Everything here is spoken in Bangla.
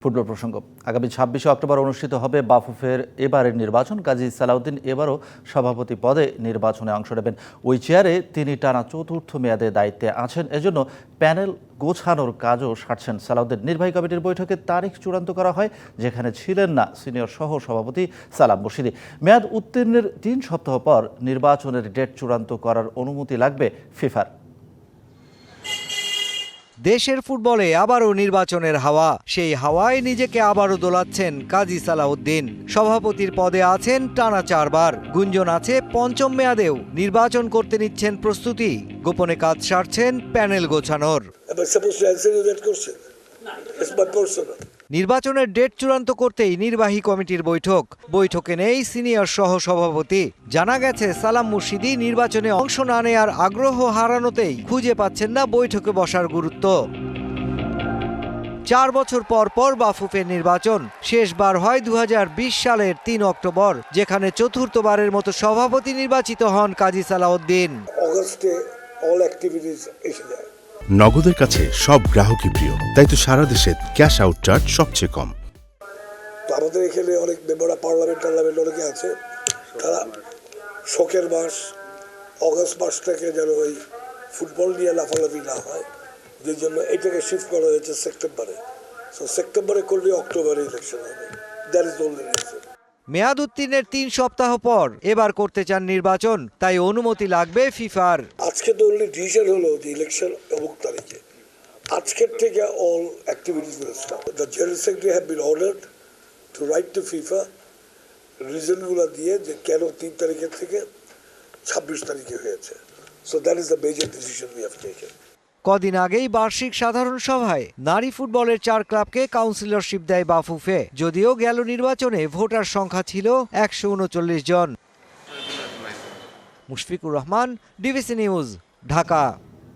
ফুটবল প্রসঙ্গ আগামী ২৬শে অক্টোবর অনুষ্ঠিত হবে বাফুফের এবারের নির্বাচন। কাজী সালাউদ্দিন এবারও সভাপতি পদে নির্বাচনে অংশ নেবেন। ওই চেয়ারে তিনি টানা চতুর্থ মেয়াদে দায়িত্বে আছেন। এজন্য প্যানেল গোছানোর কাজও সারছেন সালাউদ্দিন। নির্বাহী কমিটির বৈঠকে তারিখ চূড়ান্ত করা হয়, যেখানে ছিলেন না সিনিয়র সহ সভাপতি সালাম মুর্শিদি। মেয়াদ উত্তীর্ণের ৩ সপ্তাহ পর নির্বাচনের ডেট চূড়ান্ত করার অনুমতি লাগবে ফিফার। দেশের ফুটবলে আবারও নির্বাচনের হাওয়া, সেই হাওয়ায় নিজেকে আবারও দোলাচ্ছেন কাজী সালাউদ্দিন। সভাপতির পদে আছেন টানা 4 বার। গুঞ্জন আছে পঞ্চম মেয়াদেও নির্বাচন করতে নিচ্ছেন প্রস্তুতি। গোপনে কাজ সারছেন প্যানেল গোছানোর। নির্বাচনের ডেট চূড়ান্ত করতেই নির্বাহী কমিটির বৈঠকে নেই সিনিয়র সহ সভাপতি। জানা গেছে সালাম মুর্শিদি নির্বাচনে অংশ না নেয়ার আগ্রহ হারানোতেই খুঁজে পাচ্ছেন না বৈঠকে বসার গুরুত্ব। 4 বছর পর পর বাফুফের নির্বাচন শেষবার হয় 2020 সালের 3 অক্টোবর, যেখানে চতুর্থবারের মতো সভাপতি নির্বাচিত হন কাজী সালাউদ্দিন। নগদের কাছে সব গ্রাহকই প্রিয়, তাই তো সারা দেশে ক্যাশ আউট চার্জ সবচেয়ে কম। আমাদের এখানে অনেক মেম্বার পার্লামেন্ট অনেকে আছে, তারা শোকের মাস অগস্ট মাসটাকে যেন ওই ফুটবল নিয়ে লাফালাফি না হয়, যে জন্য এটাকে শিফট করা হয়েছে সেপ্টেম্বরে। সো সেপ্টেম্বরে করলে অক্টোবরে ইলেকশন হবে। That is only reason. মেয়াদ উত্তীর্ণের 3 সপ্তাহ পর এবার করতে চান নির্বাচন, তাই অনুমতি লাগবে ফিফার। আজকে তো অনলি ডিসিশন হলো যে ইলেকশন অমুক তারিখে। আজকের থেকে all activities will start. The general secretary have been ordered to write to FIFA রিজনগুলো দিয়ে যে কেন 3 তারিখের থেকে 26 তারিখে হয়েছে। So that is the major decision we have taken. কদিন আগেই বার্ষিক সাধারণ সভায় নারী ফুটবলের 4 ক্লাবকে কাউন্সিলরশিপ দেয় বাফুফে। যদিও গেল নির্বাচনে ভোটার সংখ্যা ছিল 139 জন। Mushfiqur Rahman, DBC news, Dhaka.